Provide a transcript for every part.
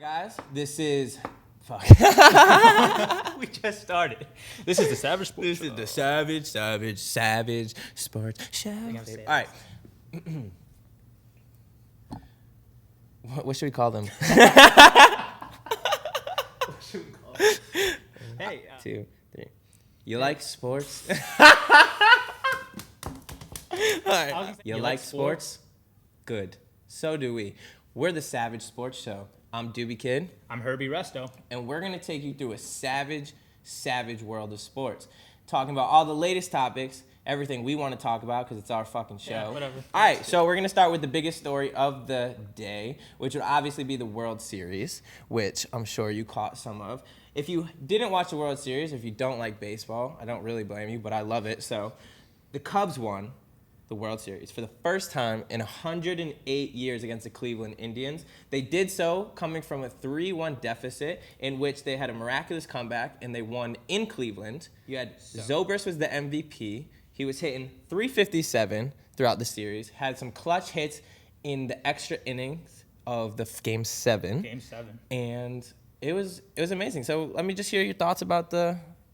Guys, this is... Fuck. We just started. This is the Savage Sports This Show. is the Savage Sports Show. All right. What should we call them? Hey, 2, 3. You like sports? All right. You like sports? Good. So do we. We're the Savage Sports Show. I'm Doobie Kid. I'm Resto. And we're going to take you through a savage world of sports. Talking about all the latest topics, everything we want to talk about because it's our fucking show. Yeah, whatever. All right, so we're going to start with the biggest story of the day, which would obviously be the World Series, which I'm sure you caught some of. If you didn't watch the World Series, if you don't like baseball, I don't really blame you, but I love it. So the Cubs won the World Series for the first time in 108 years against the Cleveland Indians. They did so coming from a 3-1 deficit in which they had a miraculous comeback and they won in Cleveland. You had Zobrist was the MVP. He was hitting .357 throughout the series, had some clutch hits in the extra innings of the Game 7. Game 7. And it was amazing. So let me just hear your thoughts about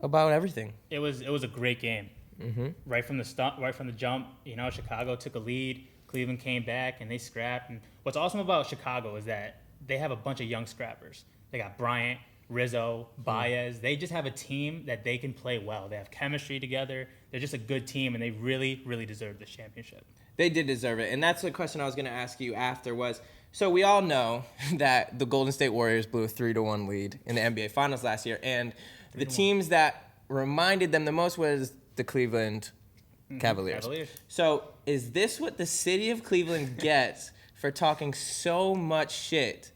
everything. It was a great game. Mm-hmm. Right from the jump, Chicago took a lead. Cleveland came back and they scrapped. And what's awesome about Chicago is that they have a bunch of young scrappers. They got Bryant, Rizzo, Baez. They just have a team that they can play well. They have chemistry together. They're just a good team, and they really, really deserve this championship. They did deserve it. And that's the question I was going to ask you after was, so we all know that the Golden State Warriors blew a 3-1 lead in the NBA Finals last year. And the teams that reminded them the most was the Cleveland Cavaliers. So is this what the city of Cleveland gets for talking so much shit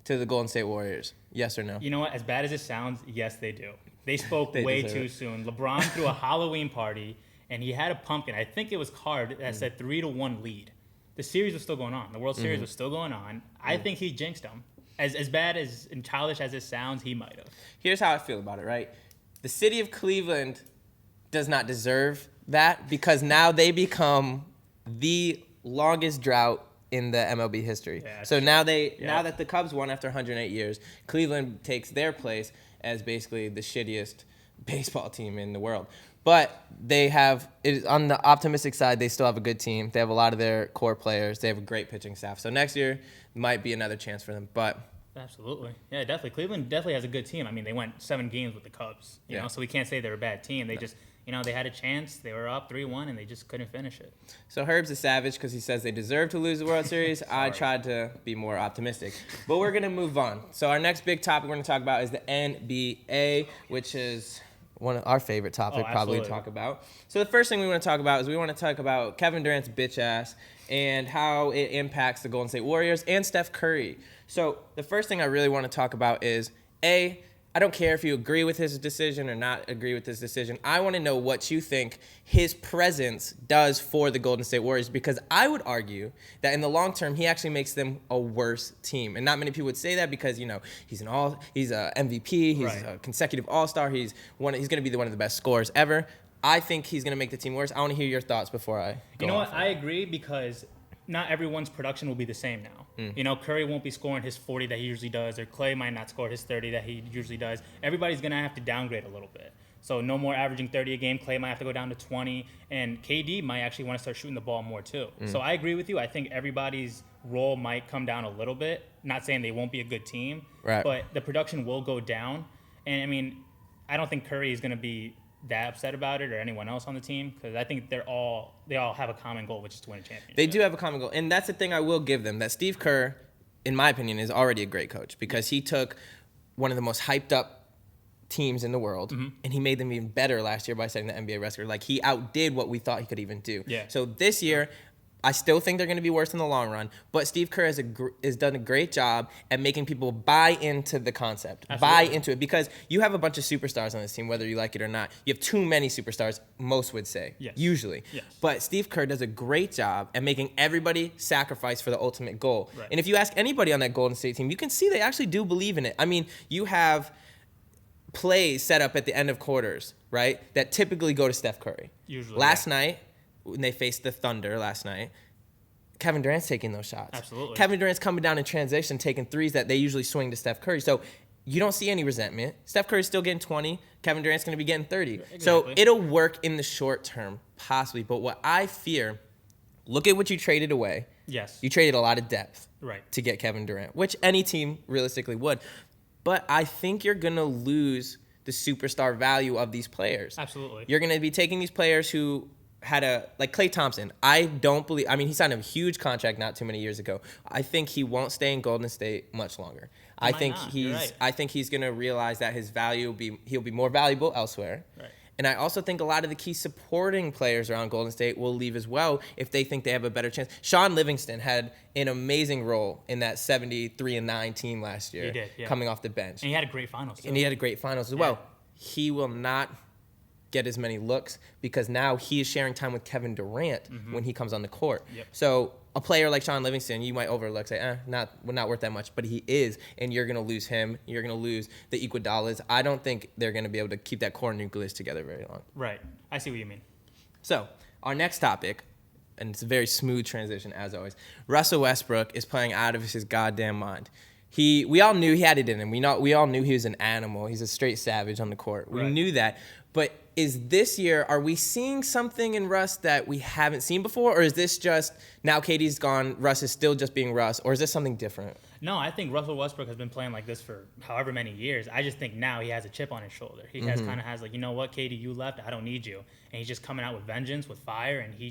to the Golden State Warriors? Yes or no? You know what? As bad as it sounds, yes, they do. They spoke way too soon. LeBron threw a Halloween party, and he had a pumpkin. I think it was carved that said 3-1 lead. The series was still going on. The World Series was still going on. I think he jinxed them. As bad as and childish as it sounds, he might have. Here's how I feel about it, right? The city of Cleveland does not deserve that because now they become the longest drought in the MLB history. Yeah, so now now that the Cubs won after 108 years, Cleveland takes their place as basically the shittiest baseball team in the world. But they have, on the optimistic side, they still have a good team. They have a lot of their core players. They have a great pitching staff. So next year might be another chance for them. But absolutely. Yeah, definitely. Cleveland definitely has a good team. I mean, they went 7 games with the Cubs, you know, so we can't say they're a bad team. They just, they had a chance. They were up 3-1, and they just couldn't finish it. So Herb's a savage because he says they deserve to lose the World Series. I tried to be more optimistic. But we're going to move on. So our next big topic we're going to talk about is the NBA, which is one of our favorite topic probably to talk about. So the first thing we want to talk about is we want to talk about Kevin Durant's bitch ass and how it impacts the Golden State Warriors and Steph Curry. So the first thing I really want to talk about is, I don't care if you agree with his decision or not agree with his decision. I want to know what you think his presence does for the Golden State Warriors, because I would argue that in the long term, he actually makes them a worse team. And not many people would say that because, he's a MVP, he's a consecutive All-Star, he's going to be one of the best scorers ever. I think he's going to make the team worse. I want to hear your thoughts before I go. You know what? I agree because not everyone's production will be the same now. Curry won't be scoring his 40 that he usually does, or Clay might not score his 30 that he usually does. Everybody's going to have to downgrade a little bit. So no more averaging 30 a game. Clay might have to go down to 20, and KD might actually want to start shooting the ball more too. So I agree with you. I think everybody's role might come down a little bit. Not saying they won't be a good team, but the production will go down. And, I mean, I don't think Curry is going to be that upset about it, or anyone else on the team, because I think they all have a common goal, which is to win a championship. They do have a common goal, and that's the thing I will give them, that Steve Kerr, in my opinion, is already a great coach because he took one of the most hyped up teams in the world and he made them even better last year by setting the NBA record. Like, he outdid what we thought he could even do. Yeah. So this year, I still think they're going to be worse in the long run, but Steve Kerr has done a great job at making people buy into the concept, buy into it, because you have a bunch of superstars on this team, whether you like it or not. You have too many superstars, most would say, usually. Yes. But Steve Kerr does a great job at making everybody sacrifice for the ultimate goal. Right. And if you ask anybody on that Golden State team, you can see they actually do believe in it. I mean, you have plays set up at the end of quarters, right, that typically go to Steph Curry. Usually. Last night, when they faced the Thunder last night, Kevin Durant's taking those shots. Absolutely. Kevin Durant's coming down in transition, taking threes that they usually swing to Steph Curry. So you don't see any resentment. Steph Curry's still getting 20. Kevin Durant's going to be getting 30. Exactly. So it'll work in the short term, possibly. But what I fear, look at what you traded away. Yes. You traded a lot of depth Right. to get Kevin Durant, which any team realistically would. But I think you're going to lose the superstar value of these players. Absolutely. You're going to be taking these players who had like Klay Thompson. I mean, he signed a huge contract not too many years ago. I think he won't stay in Golden State much longer. I think he's going to realize that his value he'll be more valuable elsewhere. Right. And I also think a lot of the key supporting players around Golden State will leave as well if they think they have a better chance. Sean Livingston had an amazing role in that 73-9 team last year. He did, yeah. Coming off the bench. And he had a great finals, too. And he had a great finals as well. He will not get as many looks because now he is sharing time with Kevin Durant when he comes on the court. Yep. So a player like Sean Livingston, you might overlook, say, not worth that much, but he is, and you're going to lose him. You're going to lose the Iguodala's. I don't think they're going to be able to keep that core nucleus together very long. Right. I see what you mean. So our next topic, and it's a very smooth transition as always. Russell Westbrook is playing out of his goddamn mind. We all knew he had it in him. We all knew he was an animal. He's a straight savage on the court. We knew that. But is this year, are we seeing something in Russ that we haven't seen before? Or is this just, now KD's gone, Russ is still just being Russ? Or is this something different? No, I think Russell Westbrook has been playing like this for however many years. I just think now he has a chip on his shoulder. He has like, you know what, KD, you left, I don't need you. And he's just coming out with vengeance, with fire, and he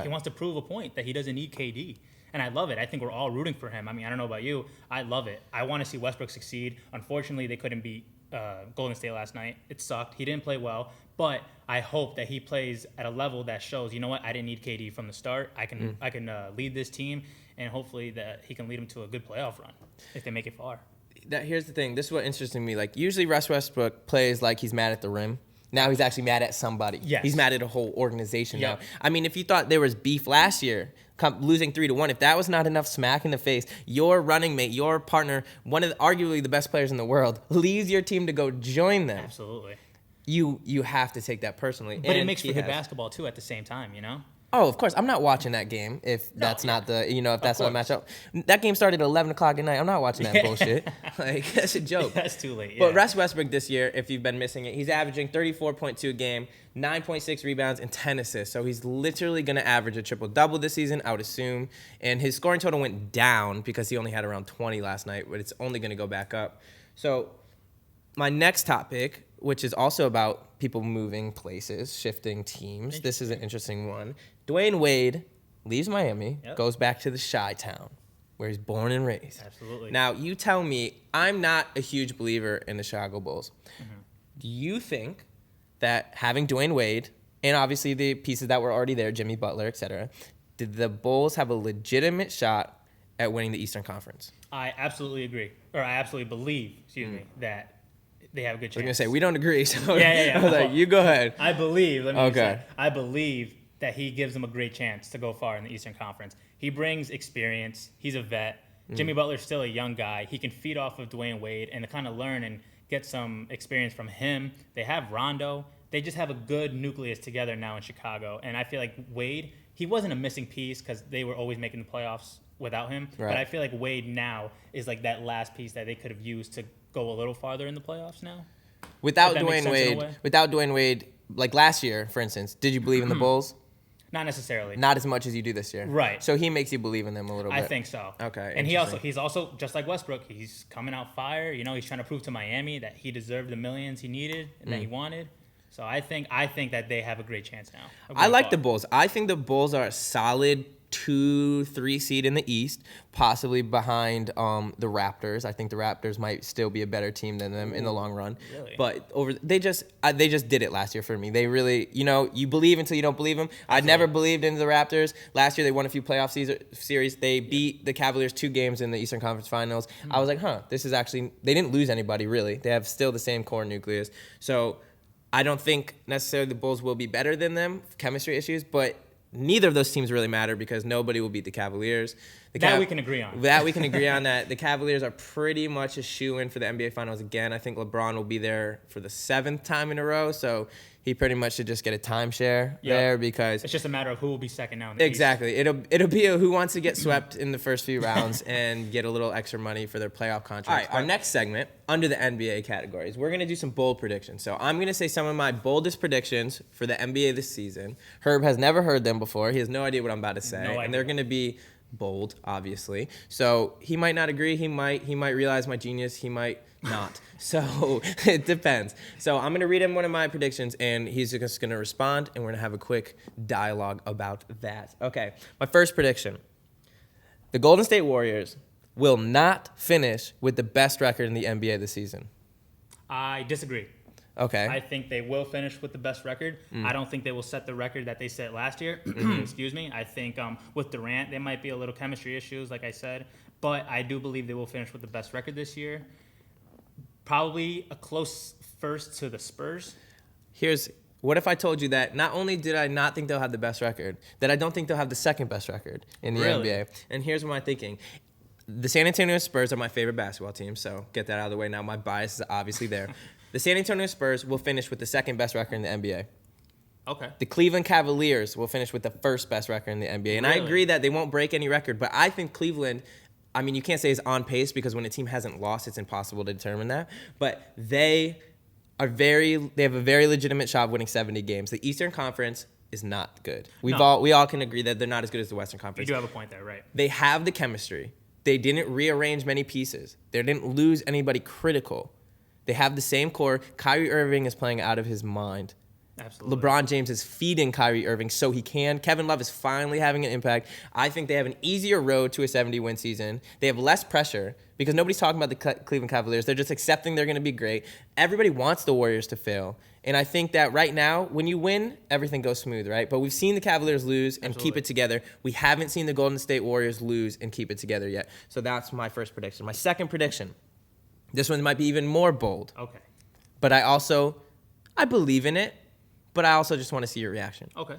wants to prove a point that he doesn't need KD. And I love it. I think we're all rooting for him. I mean, I don't know about you. I love it. I want to see Westbrook succeed. Unfortunately, they couldn't beat Golden State last night. It sucked. He didn't play well. But I hope that he plays at a level that shows, you know what, I didn't need KD from the start. I can lead this team, and hopefully that he can lead them to a good playoff run if they make it far. Here's the thing. This is what interests me. Like, usually Russ Westbrook plays like he's mad at the rim. Now he's actually mad at somebody. Yes. He's mad at a whole organization Yep. now. I mean, if you thought there was beef last year, losing 3-1, if that was not enough smack in the face, your running mate, your partner, one of arguably the best players in the world, leaves your team to go join them. Absolutely. You have to take that personally. But it makes for good basketball, too, at the same time, you know? Oh, of course. I'm not watching that game if that's not the, if that's not a matchup. That game started at 11 o'clock at night. I'm not watching that bullshit. Like, that's a joke. That's too late, yeah. But Russ Westbrook this year, if you've been missing it, he's averaging 34.2 a game, 9.6 rebounds, and 10 assists. So he's literally going to average a triple-double this season, I would assume. And his scoring total went down because he only had around 20 last night, but it's only going to go back up. So my next topic, which is also about people moving places, shifting teams. This is an interesting one. Dwayne Wade leaves Miami, goes back to the Chi-Town, where he's born and raised. Absolutely. Now, you tell me, I'm not a huge believer in the Chicago Bulls. Do you think that having Dwayne Wade, and obviously the pieces that were already there, Jimmy Butler, et cetera, did the Bulls have a legitimate shot at winning the Eastern Conference? I absolutely agree, or I absolutely believe, that they have a good chance. I was going to say, we don't agree. So Yeah. I was like, you go ahead. I believe, I believe that he gives them a great chance to go far in the Eastern Conference. He brings experience. He's a vet. Jimmy Butler's still a young guy. He can feed off of Dwayne Wade and kind of learn and get some experience from him. They have Rondo. They just have a good nucleus together now in Chicago. And I feel like Wade, he wasn't a missing piece because they were always making the playoffs without him. Right. But I feel like Wade now is like that last piece that they could have used to go a little farther in the playoffs now. Without Dwayne Wade, like last year, for instance, did you believe in the Bulls? Not necessarily. Not as much as you do this year. Right. So he makes you believe in them a little bit. I think so. Okay. And he's also just like Westbrook, he's coming out fire. You know, he's trying to prove to Miami that he deserved the millions he needed and that he wanted. So I think that they have a great chance now. I like the Bulls. I think the Bulls are a solid 2-3 seed in the East, possibly behind the Raptors. I think the Raptors might still be a better team than them in the long run. Really? But they just did it last year for me. They really, you believe until you don't believe them. I never believed in the Raptors. Last year they won a few playoff series. They beat the Cavaliers 2 games in the Eastern Conference Finals. I was like, this is actually, they didn't lose anybody really. They have still the same core nucleus. So I don't think necessarily the Bulls will be better than them, chemistry issues, but neither of those teams really matter because nobody will beat the Cavaliers. That we can agree on. That we can agree on that. The Cavaliers are pretty much a shoo-in for the NBA Finals again. I think LeBron will be there for the 7th time in a row, so he pretty much should just get a timeshare there because it's just a matter of who will be second now in the exactly. East. It'll be a who wants to get swept in the first few rounds and get a little extra money for their playoff contracts. All right, our next segment under the NBA categories, we're gonna do some bold predictions. So I'm gonna say some of my boldest predictions for the NBA this season. Herb has never heard them before. He has no idea what I'm about to say, and they're gonna be bold, obviously. So he might not agree. He might realize my genius. He might not. So it depends. So I'm going to read him one of my predictions, and he's just going to respond, and we're going to have a quick dialogue about that. Okay, my first prediction. The Golden State Warriors will not finish with the best record in the NBA this season. I disagree. Okay. I think they will finish with the best record. I don't think they will set the record that they set last year. Excuse me. I think with Durant, there might be a little chemistry issues, like I said. But I do believe they will finish with the best record this year. Probably a close first to the Spurs. What if I told you that not only did I not think they'll have the best record, that I don't think they'll have the second best record in the NBA. And here's what I'm thinking. The San Antonio Spurs are my favorite basketball team, so get that out of the way now. My bias is obviously there. The San Antonio Spurs will finish with the second best record in the NBA. Okay. The Cleveland Cavaliers will finish with the first best record in the NBA. And I agree that they won't break any record, but I think Cleveland, I mean, you can't say is on pace because when a team hasn't lost, it's impossible to determine that. But they have a very legitimate shot of winning 70 games. The Eastern Conference is not good. We all can agree that they're not as good as the Western Conference. You do have a point there, right? They have the chemistry. They didn't rearrange many pieces. They didn't lose anybody critical. They have the same core. Kyrie Irving is playing out of his mind. Absolutely. LeBron James is feeding Kyrie Irving so he can. Kevin Love is finally having an impact. I think they have an easier road to a 70-win season. They have less pressure because nobody's talking about the Cleveland Cavaliers. They're just accepting they're going to be great. Everybody wants the Warriors to fail. And I think that right now, when you win, everything goes smooth, right? But we've seen the Cavaliers lose and keep it together. We haven't seen the Golden State Warriors lose and keep it together yet. So that's my first prediction. My second prediction, this one might be even more bold. Okay. But I believe in it. But I also just want to see your reaction. Okay.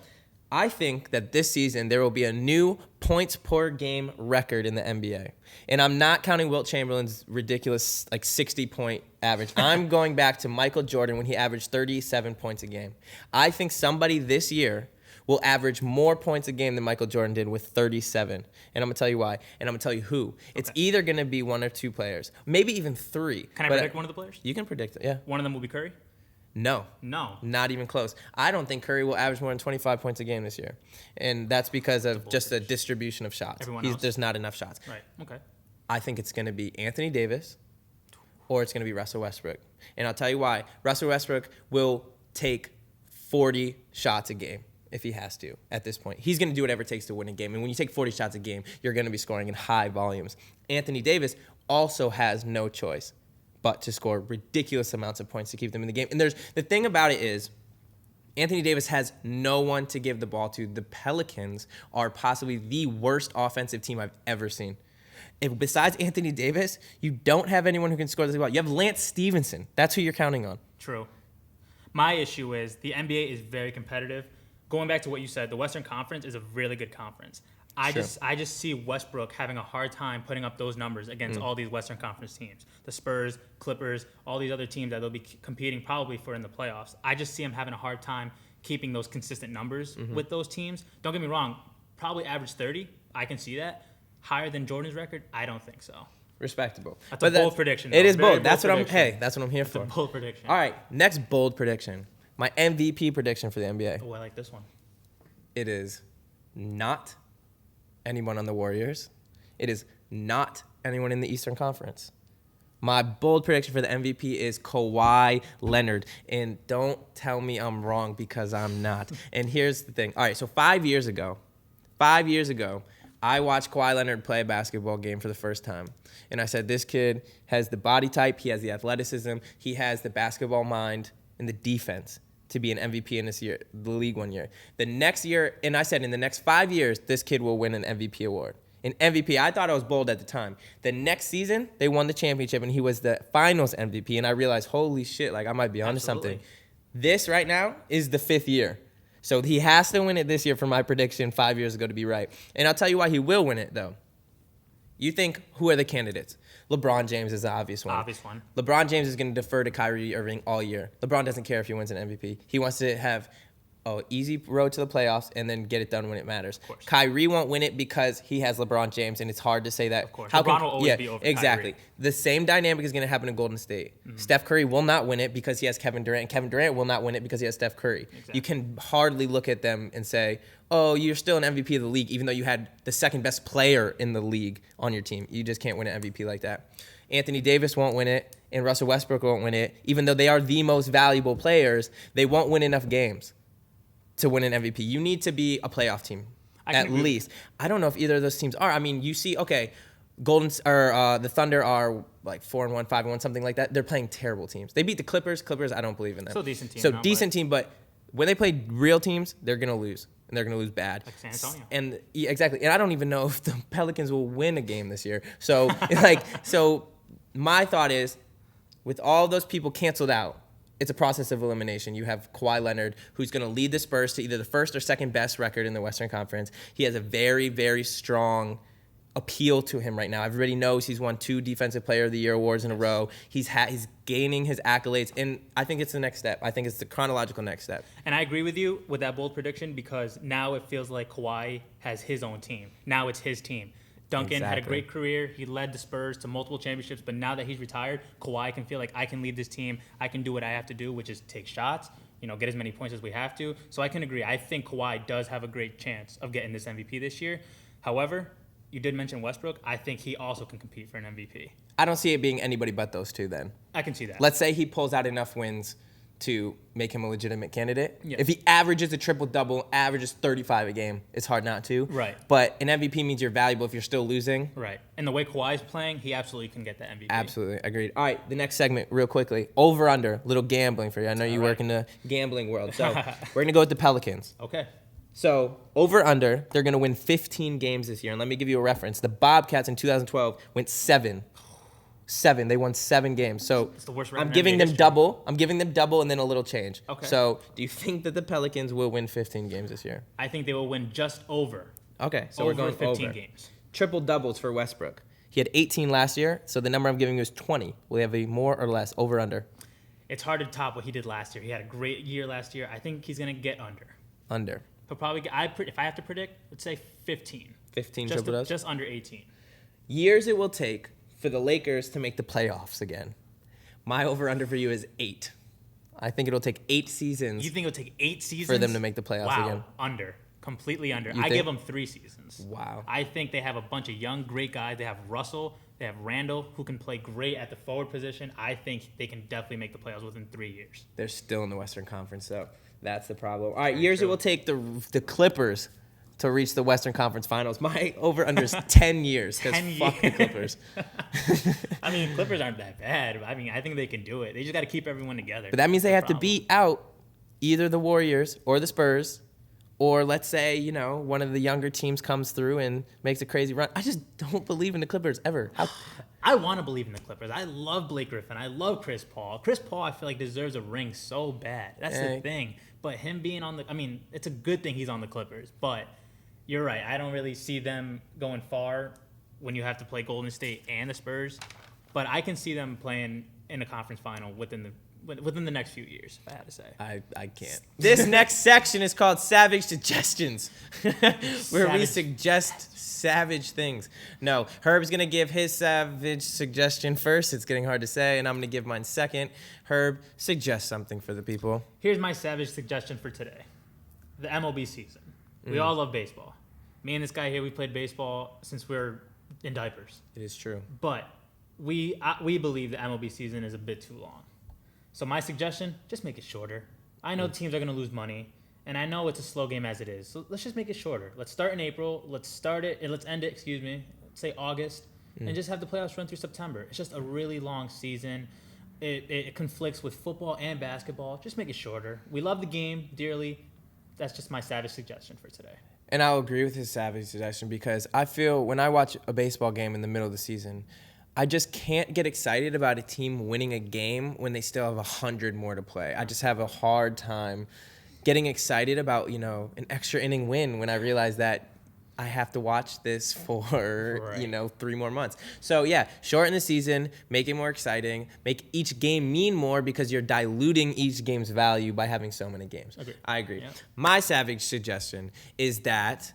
I think that this season there will be a new points per game record in the NBA. And I'm not counting Wilt Chamberlain's ridiculous 60-point average. I'm going back to Michael Jordan when he averaged 37 points a game. I think somebody this year will average more points a game than Michael Jordan did with 37. And I'm going to tell you why. And I'm going to tell you who. It's either going to be one or two players. Maybe even three. Can I predict one of the players? You can predict it, yeah. One of them will be Curry? No. Not even close. I don't think Curry will average more than 25 points a game this year. And that's because of just the distribution of shots. There's not enough shots. Right, okay. I think it's going to be Anthony Davis or it's going to be Russell Westbrook. And I'll tell you why. Russell Westbrook will take 40 shots a game if he has to at this point. He's going to do whatever it takes to win a game. And when you take 40 shots a game, you're going to be scoring in high volumes. Anthony Davis also has no choice but to score ridiculous amounts of points to keep them in the game. And the thing about it is, Anthony Davis has no one to give the ball to. The Pelicans are possibly the worst offensive team I've ever seen. Besides Anthony Davis, you don't have anyone who can score the ball. You have Lance Stevenson. That's who you're counting on. True. My issue is the NBA is very competitive. Going back to what you said, the Western Conference is a really good conference. I just see Westbrook having a hard time putting up those numbers against all these Western Conference teams. The Spurs, Clippers, all these other teams that they'll be competing probably for in the playoffs. I just see him having a hard time keeping those consistent numbers with those teams. Don't get me wrong, probably average 30. I can see that. Higher than Jordan's record? I don't think so. Respectable. That's a bold prediction. It is bold. That's what I'm here for. It's a bold prediction. All right, next bold prediction. My MVP prediction for the NBA. Oh, I like this one. It is not anyone on the Warriors. It is not anyone in the Eastern Conference. My bold prediction for the MVP is Kawhi Leonard. And don't tell me I'm wrong because I'm not. And here's the thing. All right, so 5 years ago, I watched Kawhi Leonard play a basketball game for the first time. And I said, this kid has the body type, he has the athleticism, he has the basketball mind and the defense to be an MVP in the league one year. The next year, and I said in the next 5 years, this kid will win an MVP award. An MVP, I thought I was bold at the time. The next season, they won the championship, and he was the finals MVP, and I realized, holy shit, I might be onto something. This right now is the 5th year. So he has to win it this year for my prediction 5 years ago to be right. And I'll tell you why he will win it, though. You think, who are the candidates? LeBron James is the obvious one. Obvious one. LeBron James is going to defer to Kyrie Irving all year. LeBron doesn't care if he wins an MVP. He wants to have an easy road to the playoffs and then get it done when it matters. Kyrie won't win it because he has LeBron James, and it's hard to say that. Of course. LeBron will always be over exactly. Kyrie. The same dynamic is going to happen in Golden State. Steph Curry will not win it because he has Kevin Durant, and Kevin Durant will not win it because he has Steph Curry. Exactly. You can hardly look at them and say, oh, you're still an MVP of the league, even though you had the second best player in the league on your team. You just can't win an MVP like that. Anthony Davis won't win it, and Russell Westbrook won't win it. Even though they are the most valuable players, they won't win enough games to win an MVP. You need to be a playoff team, at least. I don't know if either of those teams are. I mean, you see, okay, the Thunder are like 4-1, 5-1, something like that. They're playing terrible teams. They beat the Clippers. I don't believe in them. Still decent team. So decent team, but when they play real teams, they're gonna lose. And they're going to lose bad. Like San Antonio. And yeah, exactly. And I don't even know if the Pelicans will win a game this year. So, so my thought is, with all those people canceled out, it's a process of elimination. You have Kawhi Leonard, who's going to lead the Spurs to either the first or second best record in the Western Conference. He has a very, very strong appeal to him right now. Everybody knows he's won 2 Defensive Player of the Year awards in a row. He's gaining his accolades, and I think it's the next step. I think it's the chronological next step. And I agree with you with that bold prediction because now it feels like Kawhi has his own team. Now it's his team. Duncan had a great career. He led the Spurs to multiple championships, but now that he's retired, Kawhi can feel like I can lead this team. I can do what I have to do, which is take shots, get as many points as we have to. So I can agree. I think Kawhi does have a great chance of getting this MVP this year. However, you did mention Westbrook. I think he also can compete for an MVP. I don't see it being anybody but those two then. I can see that. Let's say he pulls out enough wins to make him a legitimate candidate. Yeah. If he averages a triple-double, averages 35 a game, it's hard not to. Right. But an MVP means you're valuable if you're still losing. Right. And the way Kawhi's playing, he absolutely can get the MVP. Absolutely. Agreed. All right, the next segment, real quickly. Over-under, little gambling for you. I know you work in the gambling world. So we're going to go with the Pelicans. Okay. So over-under, they're going to win 15 games this year. And let me give you a reference. The Bobcats in 2012 went 7. They won 7 games. So it's the worst I'm giving them double. I'm giving them double and then a little change. Okay. So do you think that the Pelicans will win 15 games this year? I think they will win just over. Okay, so over we're going 15 over. games. Triple doubles for Westbrook. He had 18 last year, so the number I'm giving you is 20. Will he have a more or less over under? It's hard to top what he did last year. He had a great year last year. I think he's going to get under. Under. He'll probably get, if I have to predict, let's say 15. 15 just triple doubles? Just under 18. Years it will take for the Lakers to make the playoffs again. My over-under for you is 8. I think it'll take 8 seasons. You think it'll take 8 seasons? For them to make the playoffs again. Under. Completely under. You I think? give them 3 seasons. Wow. I think they have a bunch of young, great guys. They have Russell. They have Randall, who can play great at the forward position. I think they can definitely make the playoffs within 3 years. They're still in the Western Conference, so that's the problem. All right, years it will take the Clippers to reach the Western Conference Finals. My over-under is 10 years, because fuck the Clippers. I mean, Clippers aren't that bad. I mean, I think they can do it. They just got to keep everyone together. But that means they have to beat out either the Warriors or the Spurs, or let's say, one of the younger teams comes through and makes a crazy run. I just don't believe in the Clippers ever. I want to believe in the Clippers. I love Blake Griffin. I love Chris Paul. Chris Paul, I feel like, deserves a ring so bad. That's the thing. But him being it's a good thing he's on the Clippers. But you're right. I don't really see them going far when you have to play Golden State and the Spurs. But I can see them playing in a conference final within the next few years, if I had to say. I can't. This next section is called Savage Suggestions, where we suggest savage things. No, Herb's going to give his savage suggestion first. It's getting hard to say, and I'm going to give mine second. Herb, suggest something for the people. Here's my savage suggestion for today. The MLB season. We all love baseball. Me and this guy here, we played baseball since we were in diapers. It is true. But we believe the MLB season is a bit too long. So my suggestion, just make it shorter. I know teams are going to lose money, and I know it's a slow game as it is. So let's just make it shorter. Let's start in April. Let's end it, let's say August, and just have the playoffs run through September. It's just a really long season. It conflicts with football and basketball. Just make it shorter. We love the game dearly. That's just my savage suggestion for today. And I'll agree with his savage suggestion, because I feel when I watch a baseball game in the middle of the season, I just can't get excited about a team winning a game when they still have 100 more to play. I just have a hard time getting excited about, an extra inning win when I realize that I have to watch this for, Right. 3 more months. So, yeah, shorten the season, make it more exciting, make each game mean more because you're diluting each game's value by having so many games. Agreed. I agree. Yeah. My savage suggestion is that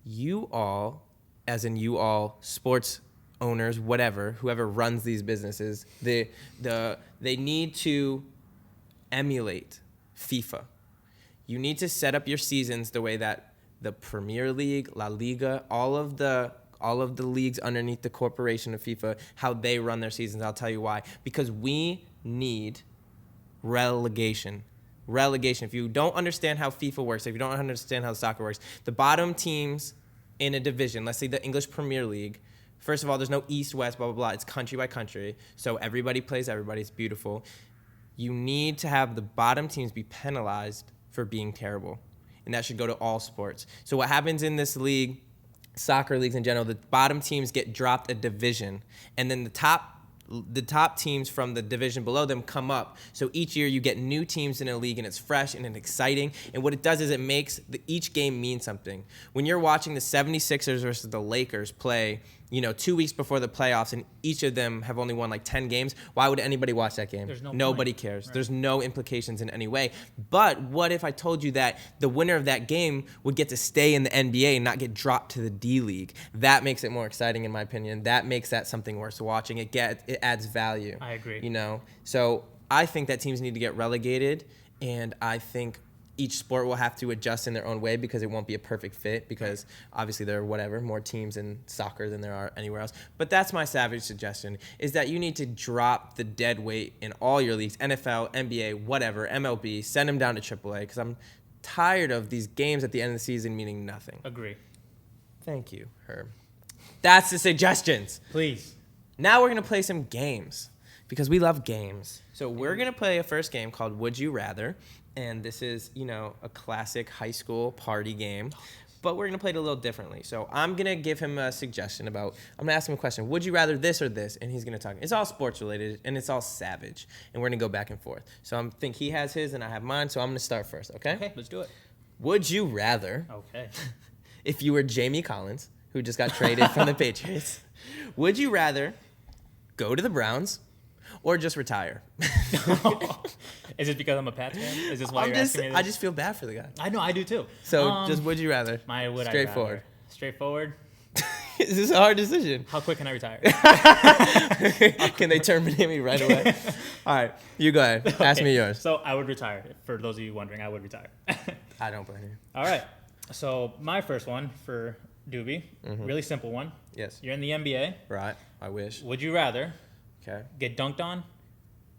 you all, as in you all sports owners, whatever, whoever runs these businesses, they need to emulate FIFA. You need to set up your seasons the way that the Premier League, La Liga, all of the leagues underneath the corporation of FIFA, how they run their seasons. I'll tell you why. Because we need relegation. Relegation. If you don't understand how FIFA works, if you don't understand how soccer works, the bottom teams in a division, let's say the English Premier League, first of all, there's no East, West, blah, blah, blah. It's country by country. So everybody plays everybody. It's beautiful. You need to have the bottom teams be penalized for being terrible. And that should go to all sports. So what happens in this league, soccer leagues in general, the bottom teams get dropped a division. And then the top teams from the division below them come up. So each year you get new teams in a league, and it's fresh and it's exciting. And what it does is it makes each game mean something. When you're watching the 76ers versus the Lakers play, 2 weeks before the playoffs, and each of them have only won like 10 games, why would anybody watch that game? There's Nobody point. cares. Right. There's no implications in any way. But what if I told you that the winner of that game would get to stay in the NBA and not get dropped to the D League? That makes it more exciting, in my opinion. That makes that something worth watching. It adds value. I agree. So I think that teams need to get relegated, and I think each sport will have to adjust in their own way because it won't be a perfect fit, because obviously there are more teams in soccer than there are anywhere else. But that's my savage suggestion, is that you need to drop the dead weight in all your leagues, NFL, NBA, whatever, MLB, send them down to AAA, because I'm tired of these games at the end of the season meaning nothing. Agree. Thank you, Herb. That's the suggestions. Please. Now we're going to play some games because we love games. So we're going to play a first game called Would You Rather. And this is, a classic high school party game. But we're going to play it a little differently. So I'm going to give him a suggestion I'm going to ask him a question. Would you rather this or this? And he's going to talk. It's all sports related, and it's all savage. And we're going to go back and forth. So I think he has his and I have mine. So I'm going to start first, okay? Okay, let's do it. Would you rather, Okay. if you were Jamie Collins, who just got traded from the Patriots, would you rather go to the Browns or just retire? Is it because I'm a Pats fan? Is this why you're asking me this? I just feel bad for the guy. I know, I do too. So just would you rather? Straightforward. Straightforward. Is this a hard decision? How quick can I retire? Can they terminate me right away? All right, you go ahead. Ask me yours. So I would retire. For those of you wondering, I would retire. I don't blame you. All right. So my first one for Doobie, really simple one. Yes. You're in the NBA. Right. I wish. Would you rather Okay. get dunked on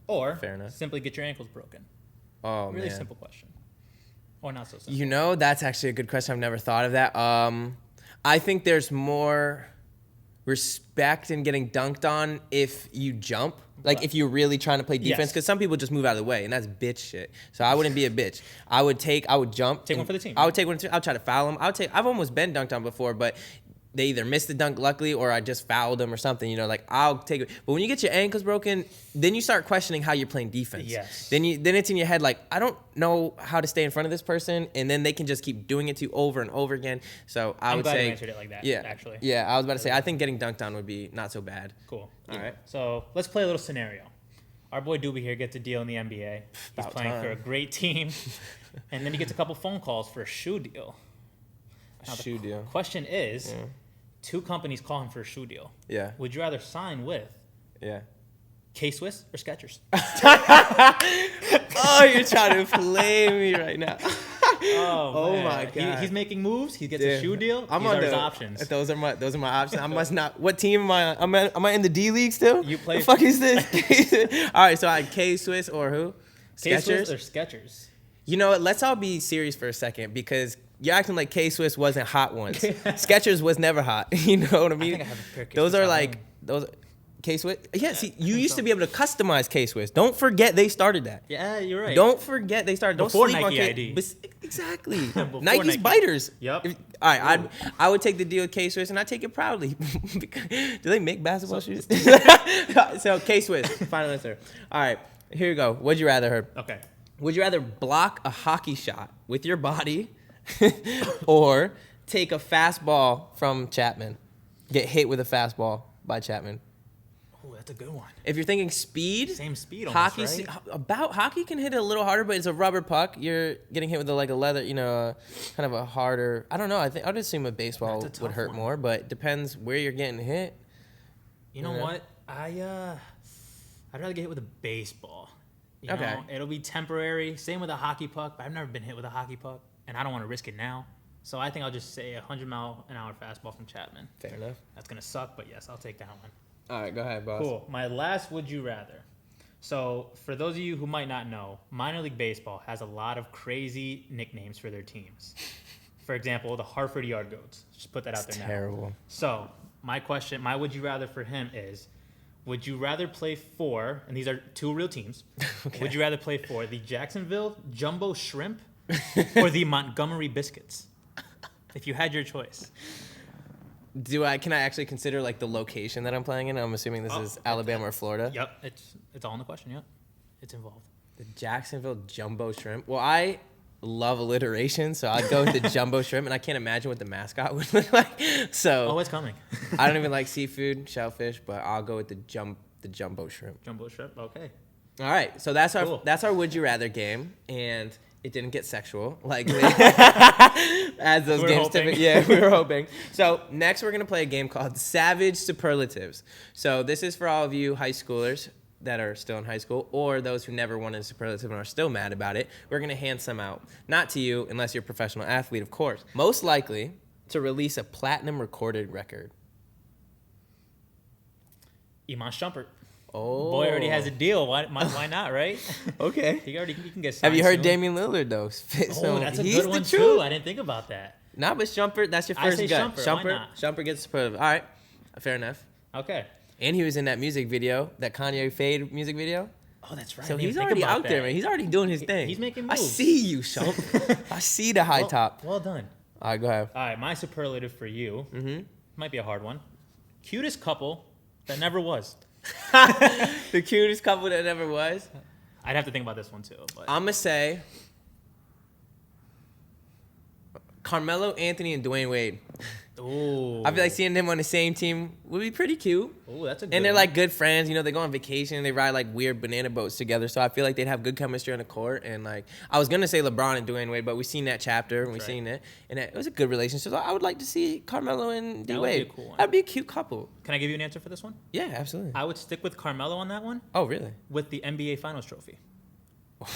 or Fair enough. simply get your ankles broken? Oh, Really man. simple question. Or not so simple. That's actually a good question. I've never thought of that. I think there's more respect in getting dunked on if you jump. Like if you're really trying to play defense, Yes. because some people just move out of the way, and that's bitch shit. So I wouldn't be a bitch. I would jump. Take one for the team. I would take one. I'll try to foul him. I've almost been dunked on before, but they either missed the dunk luckily or I just fouled them or something. I'll take it. But when you get your ankles broken, then you start questioning how you're playing defense. Yes. Then it's in your head like, I don't know how to stay in front of this person, and then they can just keep doing it to you over and over again. So I I'm would glad say, you answered it like that, yeah, actually. Yeah, I was about to say, I think getting dunked on would be not so bad. Cool. All right. So let's play a little scenario. Our boy Doobie here gets a deal in the NBA. He's About playing time. for a great team. And then he gets a couple phone calls for a shoe deal. Now, the Shoe deal. question is, two companies call him for a shoe deal. Yeah. Would you rather sign with Yeah. K-Swiss or Skechers? Oh, you're trying to play me right now. Oh, man. my God. He's making moves. He gets a Dude, shoe deal. I'm These on are his the options. Those are my options. I must not. What team am I on? Am I in the D League still? You play- The fuck is this? All right, so I had K-Swiss or who? K-Swiss Skechers. or Skechers? You know what? Let's all be serious for a second, because you're acting like K-Swiss wasn't hot once. Skechers was never hot. You know what I mean? think I have a pair of Those K-Swiss are at like home. those. K-Swiss. Yeah. See, you used to be able to customize K-Swiss. Don't forget they started that. Yeah, you're right. Don't forget they started. Don't Before sleep on Nike K. ID. Exactly. Before Nike's Nike. biters. Yep. All right, I would take the deal with K-Swiss, and I take it proudly. Do they make basketball shoes? So K-Swiss, final answer. All right, here you go. Would you rather, Herb? Okay. Would you rather block a hockey shot with your body or take a fastball from Chapman? Get hit with a fastball by Chapman. Oh, that's a good one. If you're thinking speed, Same speed almost, hockey, right? hockey can hit it a little harder, but it's a rubber puck. You're getting hit with like a leather, kind of a harder. I don't know. I'd assume a baseball That's a would tough hurt one. more, but it depends where you're getting hit. You know what? I'd rather get hit with a baseball. You Okay. know, it'll be temporary. Same with a hockey puck, but I've never been hit with a hockey puck, and I don't want to risk it now. So I think I'll just say a 100-mile-an-hour fastball from Chapman. Fair enough. That's gonna suck, but yes, I'll take that one. All right, go ahead, boss. Cool. My last would you rather. So for those of you who might not know, minor league baseball has a lot of crazy nicknames for their teams. For example, the Hartford Yard Goats. Just put that out there now. Terrible. So my would you rather for him is, would you rather play for, and these are two real teams, Okay. would you rather play for the Jacksonville Jumbo Shrimp or the Montgomery Biscuits? If you had your choice. Can I actually consider like the location that I'm playing in? I'm assuming this is Alabama or Florida. Yep, it's all in the question. Yep, it's involved. The Jacksonville Jumbo Shrimp. Well, I love alliteration, so I'd go with the Jumbo Shrimp, and I can't imagine what the mascot would look like. So Oh, it's coming. I don't even like seafood, shellfish, but I'll go with the Jumbo Shrimp. Jumbo Shrimp. Okay. All right, so that's Cool. our Would You Rather game, and it didn't get sexual like as those We were games hoping. typically. Yeah, we were hoping. So next we're gonna play a game called Savage Superlatives. So this is for all of you high schoolers that are still in high school, or those who never won a superlative and are still mad about it. We're gonna hand some out, not to you unless you're a professional athlete, of course. Most likely to release a platinum recorded record. Iman Shumpert. Oh, Boy already has a deal. Why not, right? Okay. He can get signed Have you heard soon. Damian Lillard though? Oh, that's a he's good the one truth. too. I didn't think about that. Nah, but Shumpert, that's your I first say gut. Shumpert, why not? Shumpert gets superlative. All right, fair enough. Okay. And he was in that music video, that Kanye Fade music video. Oh, that's right. So I didn't he's think already about out there, that. man. He's already doing his thing. he's making I moves. see you, Shump. I see the high top. Well done. All right, go ahead. All right, my superlative for you Mm-hmm. might be a hard one. Cutest couple that never was. The cutest couple that ever was. I'd have to think about this one too. But I'm going to say Carmelo Anthony and Dwayne Wade. ooh, I feel like seeing them on the same team would be pretty cute. ooh, that's a good And they're one. like good friends, they go on vacation and they ride like weird banana boats together. So I feel like they'd have good chemistry on the court. And like I was gonna say LeBron and Dwayne Wade, but we've seen that chapter and we've right. seen it, and it was a good relationship. So I would like to see Carmelo and D That would be a Wade. cool one. That'd be a cute couple. Can I give you an answer for this one? Yeah, absolutely. I would stick with Carmelo on that one Oh, really? with the NBA Finals trophy.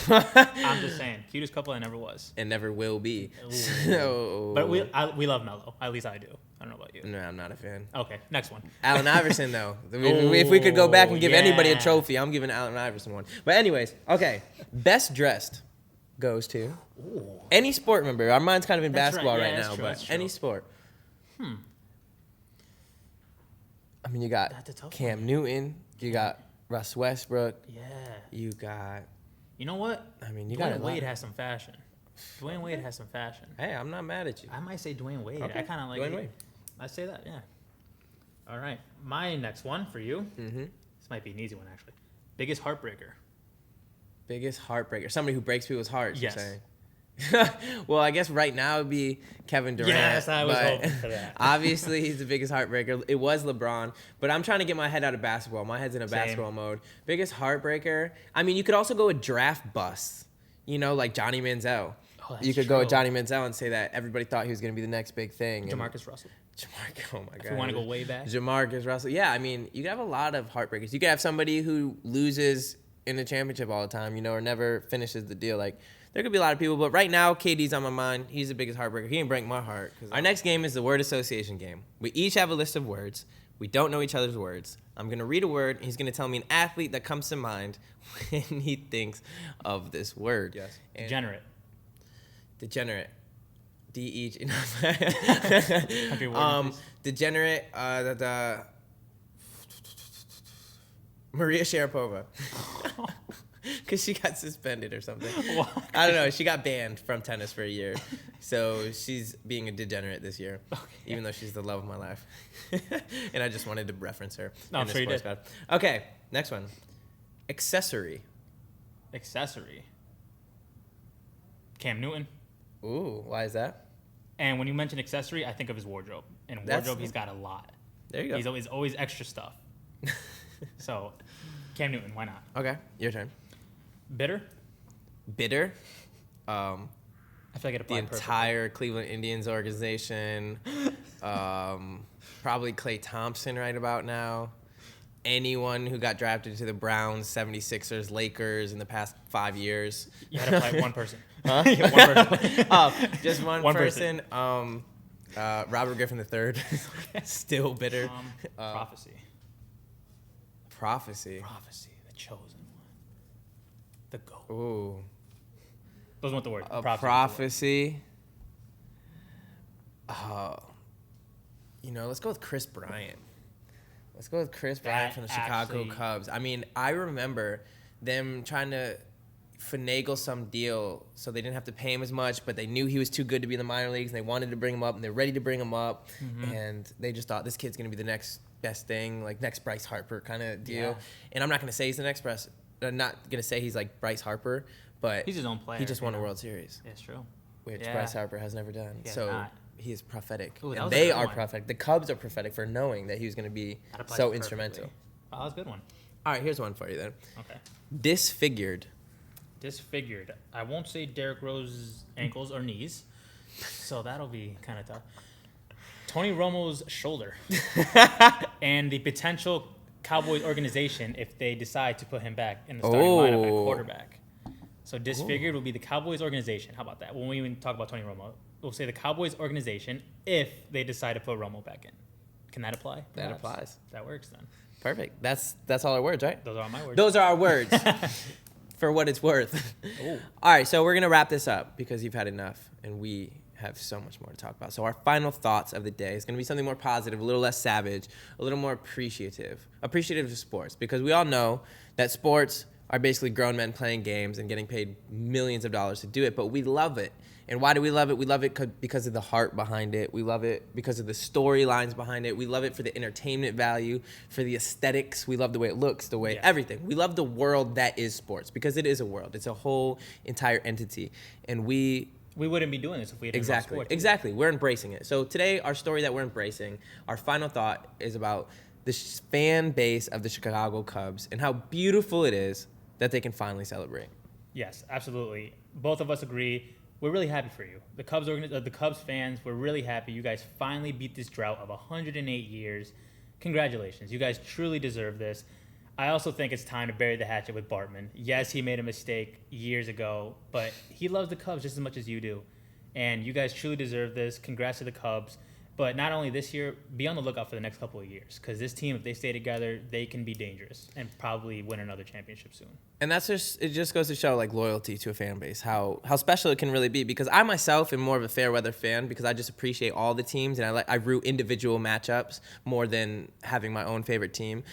I'm just saying, cutest couple that never was. And never will be. Ooh. So, But we love Melo. At least I do. I don't know about you. no, I'm not a fan. Okay, next one. Allen Iverson, though. If we could go back and give anybody a yeah. trophy, I'm giving Allen Iverson one. But anyways, okay. Best dressed goes to any sport. Remember, our mind's kind of in That's basketball right. right Yeah, that's now, true, but that's true. any sport. I mean, you got That's a tough Cam Newton. You got Russ Westbrook. Yeah. You got. You know what? I mean, you got a Dwayne lot. Wade has some fashion. Dwayne Wade has some fashion. Hey, I'm not mad at you. I might say Dwayne Wade. Okay, I kind of like Dwayne it. Wade. I say that, yeah. All right. My next one for you. Mm-hmm. This might be an easy one, actually. Biggest heartbreaker. Biggest heartbreaker. Somebody who breaks people's hearts. Yes. You're saying. Well, I guess right now it'd be Kevin Durant. Yes, I was but hoping for that. Obviously, he's the biggest heartbreaker. It was LeBron, but I'm trying to get my head out of basketball. My head's in a Same. basketball mode. Biggest heartbreaker. I mean, you could also go with draft busts. Like Johnny Manziel. Oh, that's You could go with true. Johnny Manziel and say that everybody thought he was going to be the next big thing. and- Jamarcus Russell. Oh my God. If we want to go way back. Jamarcus Russell. Yeah, I mean, you could have a lot of heartbreakers. You could have somebody who loses in the championship all the time, or never finishes the deal. Like, there could be a lot of people, but right now, KD's on my mind. He's the biggest heartbreaker. He didn't break my heart. Our next game is the word association game. We each have a list of words. We don't know each other's words. I'm going to read a word, and he's going to tell me an athlete that comes to mind when he thinks of this word. Yes. And Degenerate. Degenerate. D-E-G. Country word, please. Degenerate. Maria Sharapova. Because she got suspended or something. I don't know. She got banned from tennis for a year. So she's being a degenerate this year, even though she's the love of my life. And I just wanted to reference her. No, in I'm this sure you sports did. guide. Okay, next one. Accessory. Accessory. Cam Newton. Ooh, why is that? And when you mention accessory, I think of his wardrobe. And wardrobe, he's got a lot. There you go. He's always extra stuff. So, Cam Newton, why not? Okay, your turn. Bitter? Bitter. I feel like it The applied entire Cleveland Indians organization. Probably Klay Thompson right about now. Anyone who got drafted to the Browns, 76ers, Lakers in the past 5 years. You had to apply one person. Huh? Yeah, one person. Just one person. Robert Griffin III. Still bitter. Prophecy. Prophecy. Prophecy, the chosen one. The GOAT. Ooh. Those weren't the word. A prophecy. Let's go with Chris Bryant. Let's go with Chris Bryant from the Chicago Cubs. I mean, I remember them trying to finagle some deal so they didn't have to pay him as much, but they knew he was too good to be in the minor leagues, and they wanted to bring him up, and they're ready to bring him up, and they just thought this kid's going to be the next best thing, like next Bryce Harper kind of deal. Yeah. And I'm not going to say he's the next Bryce. I'm not going to say he's like Bryce Harper, but he's his own player. He just won a World Series. That's true. Which Bryce Harper has never done. He is prophetic. Ooh, and they are prophetic. The Cubs are prophetic for knowing that he was going to be so instrumental. Oh, that was a good one. All right, here's one for you then. Okay. Disfigured. I won't say Derrick Rose's ankles or knees, so that'll be kind of tough. Tony Romo's shoulder. And the potential Cowboys organization if they decide to put him back in the starting lineup at quarterback. So disfigured will be the Cowboys organization. How about that? When we even talk about Tony Romo, we'll say the Cowboys organization if they decide to put Romo back in. Can that apply? Perhaps? That applies. That works then. Perfect. That's all our words, right? Those are my words. Those are our words. For what it's worth. All right, so we're going to wrap this up because you've had enough, and we have so much more to talk about. So our final thoughts of the day is going to be something more positive, a little less savage, a little more appreciative of sports, because we all know that sports are basically grown men playing games and getting paid millions of dollars to do it, but we love it. And why do we love it? We love it because of the heart behind it. We love it because of the storylines behind it. We love it for the entertainment value, for the aesthetics. We love the way it looks, the way everything. We love the world that is sports because it is a world. It's a whole entire entity. And we wouldn't be doing this if we didn't love sports. Exactly. We're embracing it. So today, our story that we're embracing, our final thought is about the fan base of the Chicago Cubs and how beautiful it is that they can finally celebrate. Yes, absolutely. Both of us agree. We're really happy for you. The Cubs fans, we're really happy. You guys finally beat this drought of 108 years. Congratulations. You guys truly deserve this. I also think it's time to bury the hatchet with Bartman. Yes, he made a mistake years ago, but he loves the Cubs just as much as you do. And you guys truly deserve this. Congrats to the Cubs. But not only this year, be on the lookout for the next couple of years. Because this team, if they stay together, they can be dangerous and probably win another championship soon. And it just goes to show like loyalty to a fan base, how special it can really be. Because I myself am more of a fair weather fan because I just appreciate all the teams and I root individual matchups more than having my own favorite team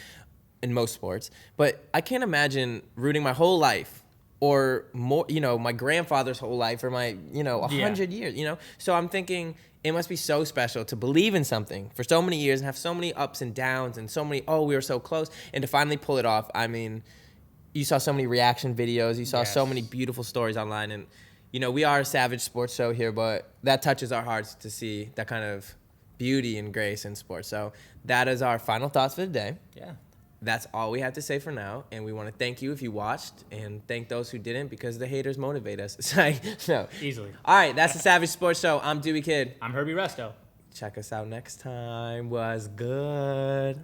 in most sports. But I can't imagine rooting my whole life or more, my grandfather's whole life or my, 100 years, So I'm thinking it must be so special to believe in something for so many years and have so many ups and downs and so many, we were so close. And to finally pull it off, I mean, you saw so many reaction videos. You saw so many beautiful stories online. And, we are a savage sports show here, but that touches our hearts to see that kind of beauty and grace in sports. So that is our final thoughts for the day. Yeah. That's all we have to say for now, and we want to thank you if you watched, and thank those who didn't because the haters motivate us. No. Easily. All right, that's the Savage Sports Show. I'm Dewey Kid. I'm Herbie Resto. Check us out next time. Was good.